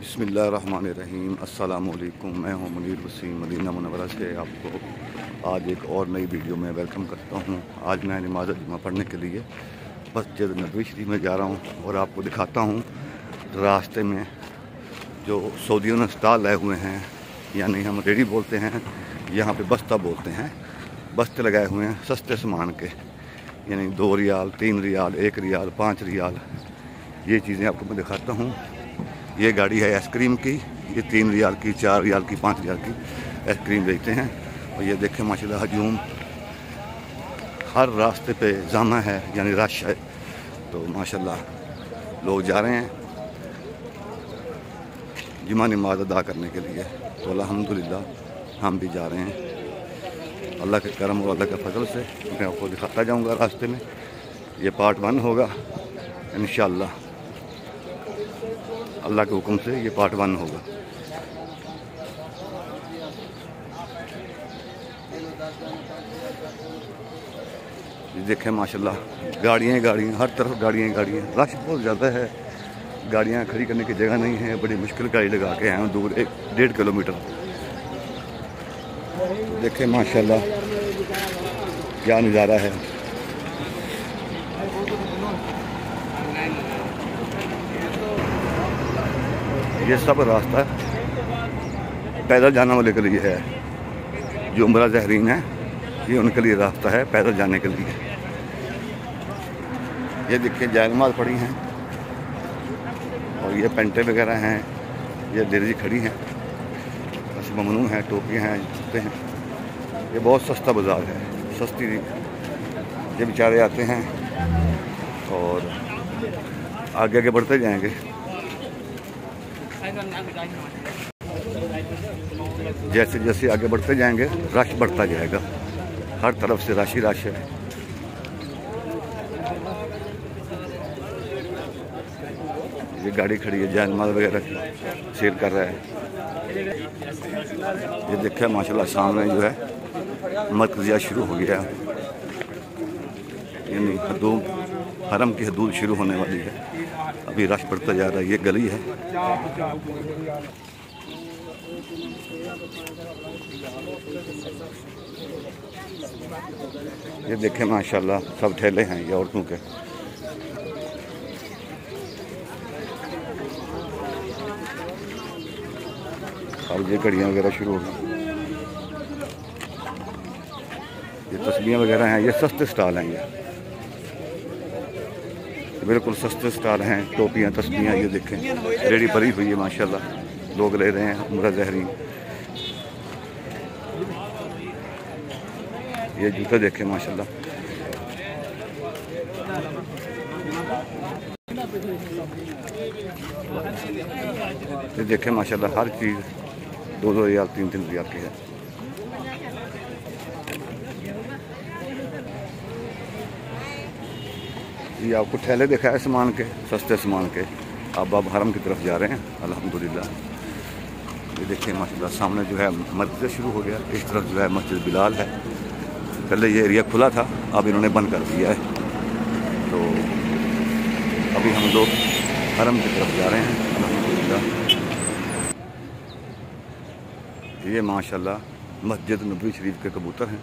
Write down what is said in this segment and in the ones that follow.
बिस्मिल्लाहिर्रहमानिर्रहीम। अस्सलामुअलैकुम। मैं हूं मुनीर वसीम मदीना मुनव्वरा से आपको आज एक और नई वीडियो में वेलकम करता हूं। आज मैं नमाज़ जुमा पढ़ने के लिए मस्जिद नबवी शरीफ में जा रहा हूं और आपको दिखाता हूं रास्ते में जो सऊदियों ने स्टॉल लाए हुए हैं, यानी हम रेडी बोलते हैं, यहाँ पे बस्ता बोलते हैं। बस्ते लगाए हुए हैं सस्ते सामान के, यानी 2 रियाल, 3 रियाल, 1 रियाल, 5 रियाल, ये चीज़ें आपको मैं दिखाता हूँ। ये गाड़ी है आइसक्रीम की, ये 3 रियाल की, 4 रियाल की, 5 रियाल की आइसक्रीम बेचते हैं। और ये देखें माशाल्लाह हजूम, हर रास्ते पे जामा है, यानी रश है। तो माशाल्लाह लोग जा रहे हैं जुमा नमाज अदा करने के लिए। तो अल्हम्दुलिल्लाह हम भी जा रहे हैं अल्लाह के करम और अल्लाह के फजल से। मैं आपको दिखाता जाऊँगा रास्ते में। ये पार्ट 1 होगा इंशाअल्लाह, अल्लाह के हुक्म से ये पार्ट 1 होगा। ये देखें माशाल्लाह गाड़ियाँ गाड़ियाँ, हर तरफ गाड़ियाँ गाड़ियाँ, रश बहुत ज़्यादा है। गाड़ियाँ खड़ी करने की जगह नहीं है, बड़ी मुश्किल गाड़ी लगा के आए हैं दूर 1-1.5 किलोमीटर। देखें माशाल्लाह क्या नज़ारा है। ये सब रास्ता पैदल जाने वाले के लिए है। जो उम्रा ज़ाहिरीन है, ये उनके लिए रास्ता है पैदल जाने के लिए। ये देखिए जायनमाज़ पड़ी हैं और ये पेंटे वगैरह हैं, ये लेडीज खड़ी हैं, बस ममनू हैं, टोपियाँ हैं, जूते हैं। ये बहुत सस्ता बाज़ार है, सस्ती। ये बेचारे आते हैं और आगे आगे बढ़ते जाएंगे। जैसे जैसे आगे बढ़ते जाएंगे रश बढ़ता जाएगा, हर तरफ से रश ही रश है। ये गाड़ी खड़ी है, जायनमाज़ वगैरह सेल कर रहा है। ये देखिए माशाल्लाह सामने जो है मरकज़िया शुरू हो गया, यानी हदूद हरम की हदूद शुरू होने वाली है। अभी रश बढ़ता जा रहा है। ये गली है, ये देखें माशाल्लाह सब ठेले हैं ये औरतों के। और ये घड़ियाँ वगैरह शुरू हो गई। ये तस्बीहें वगैरह हैं, ये सस्ते स्टॉल हैं। ये बिल्कुल सस्ते स्टॉल हैं। टोपियाँ, तस्बीहें, ये देखें रेडी भरी हुई है माशाल्लाह, लोग ले रहे हैं उम्रा ज़ाहिरीन। ये जूते देखें माशाल्लाह, ये देखें माशाल्लाह हर चीज़ 2-2 रियाल, 3-3 रियाल की है। ये आपको ठेले दिखा है सामान के, सस्ते सामान के। अब हरम की तरफ जा रहे हैं अल्हम्दुलिल्लाह। ये देखिए माशाल्लाह सामने जो है मस्जिद शुरू हो गया। इस तरफ जो है मस्जिद बिलाल है। पहले ये एरिया खुला था, अब इन्होंने बंद कर दिया है। तो अभी हम लोग हरम की तरफ जा रहे हैं अल्हम्दुलिल्लाह। ये माशाल्लाह मस्जिद नबवी शरीफ के कबूतर हैं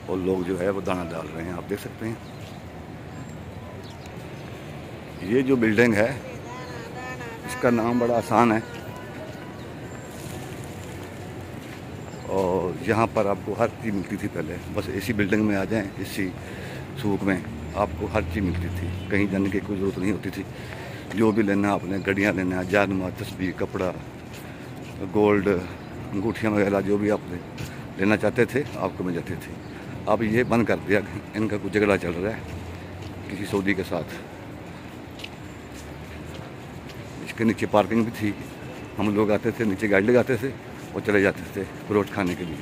और लोग जो है वो दाना डाल रहे हैं, आप देख सकते हैं। ये जो बिल्डिंग है इसका नाम बड़ा आसान है और यहाँ पर आपको हर चीज़ मिलती थी पहले। बस इसी बिल्डिंग में आ जाएं, इसी सूक में आपको हर चीज़ मिलती थी, कहीं जाने की कोई ज़रूरत नहीं होती थी। जो भी लेना आपने, घड़ियाँ लेना, जायनमाज़, तस्बीह, कपड़ा, गोल्ड, अंगूठियाँ वगैरह, जो भी आप लेना चाहते थे आपको मिल जाती थी। अब ये बंद कर दिया, इनका कुछ झगड़ा चल रहा है किसी सऊदी के साथ। इसके नीचे पार्किंग भी थी, हम लोग आते थे, नीचे गाड़ी लगाते थे और चले जाते थे परोठ खाने के लिए।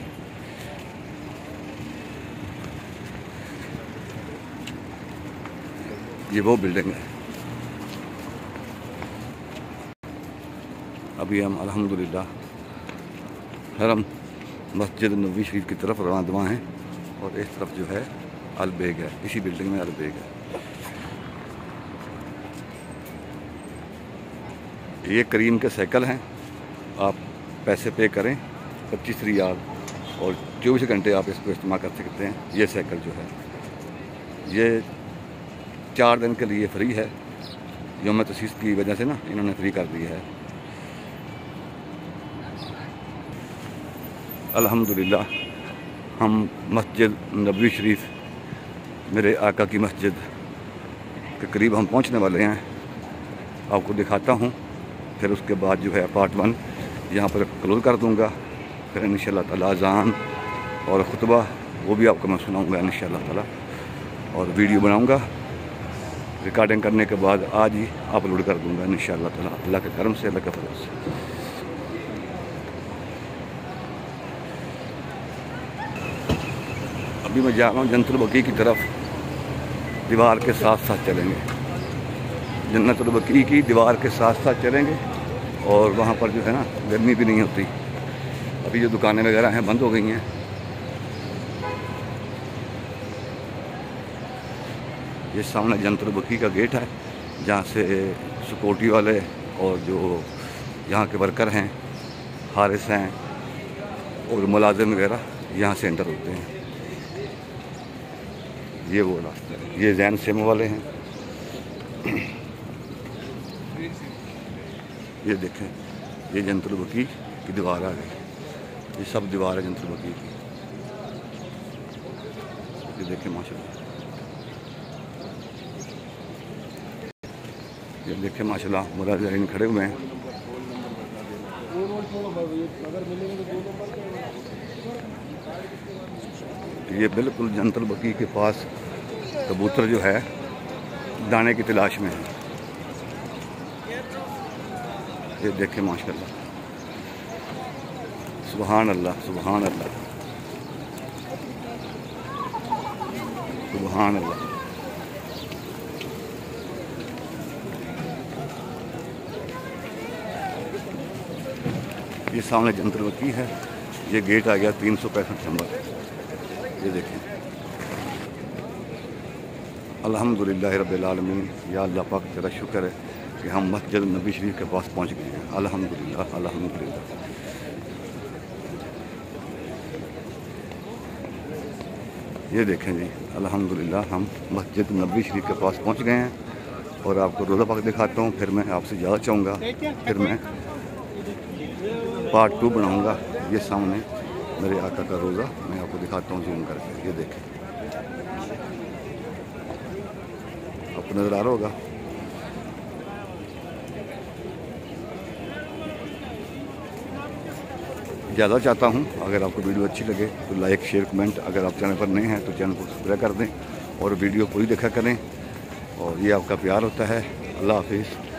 ये वो बिल्डिंग है। अभी हम अल्हम्दुलिल्लाह हरम मस्जिद नबवी शरीफ की तरफ रवाना हैं और इस तरफ जो है अलबेग है, इसी बिल्डिंग में अलबेग है। ये करीम के साइकिल हैं, आप पैसे पे करें 25 रियाल और 24 घंटे आप इसको इस्तेमाल कर सकते हैं। ये साइकिल जो है ये 4 दिन के लिए फ्री है। यौम तसीस की वजह से ना इन्होंने फ्री कर दी है। अल्हम्दुलिल्लाह हम मस्जिद नबवी शरीफ मेरे आका की मस्जिद के करीब हम पहुंचने वाले हैं। आपको दिखाता हूं, फिर उसके बाद जो है पार्ट 1 यहाँ पर क्लोज कर दूंगा। फिर इंशाअल्लाह ताला अज़ान और खुतबा वो भी आपको मैं सुनाऊंगा इंशाअल्लाह ताला, और वीडियो बनाऊंगा। रिकॉर्डिंग करने के बाद आज ही अपलोड कर दूंगा इंशाअल्लाह ताला, अल्लाह के करम से, अल्लाह के फजल से। अभी मैं जा रहा हूँ जन्नतुल बकी की तरफ। दीवार के साथ साथ चलेंगे, जन्नतुल बकी की दीवार के साथ साथ चलेंगे, और वहाँ पर जो है ना गर्मी भी नहीं होती। अभी जो दुकानें वगैरह हैं बंद हो गई हैं। ये सामने जन्नतुल बकी का गेट है, जहाँ से सिक्योरिटी वाले और जो यहाँ के वर्कर हैं, हारिस हैं और मुलाजिम वगैरह यहाँ से एंटर होते हैं। ये वो रास्ता है, ये जैन सिम वाले हैं। ये देखें, ये जन्नतुल बकी की दीवार आ गई। ये सब दीवार है जन्नतुल बकी की। ये देखें माशाल्लाह, ये देखें माशाल्लाह मुलाजिम खड़े हुए हैं। ये बिल्कुल जन्नतुल बकी के पास कबूतर जो है दाने की तलाश में है। ये देखें माशाल्लाह, सुभान अल्लाह, सुभान अल्लाह, सुभान अल्लाह। ये सामने जन्नतुल बकी है। ये गेट आ गया 365 नंबर। ये देखें, अल्हम्दुलिल्लाह रब्बिल आलमीन। या अल्लाह पाक तेरा शुक्र है कि हम मस्जिद नबी शरीफ के पास पहुंच गए हैं। अल्हम्दुलिल्लाह, अल्हम्दुलिल्लाह। ये देखें जी, अल्हम्दुलिल्लाह हम मस्जिद नबी शरीफ के पास पहुंच गए हैं, और आपको रोज़ा पाक दिखाता हूं। फिर मैं आपसे इजाज़त चाहूँगा, फिर मैं पार्ट 2 बनाऊँगा। ये सामने मेरे आका का रोज़ा मैं आपको दिखाता हूँ जूम करके। ये देखें, आपको नज़र आ रहा होगा। ज़्यादा चाहता हूँ, अगर आपको वीडियो अच्छी लगे तो लाइक, शेयर, कमेंट। अगर आप चैनल पर नए हैं तो चैनल को सब्सक्राइब कर दें और वीडियो पूरी देखा करें, और ये आपका प्यार होता है। अल्लाह हाफिज़।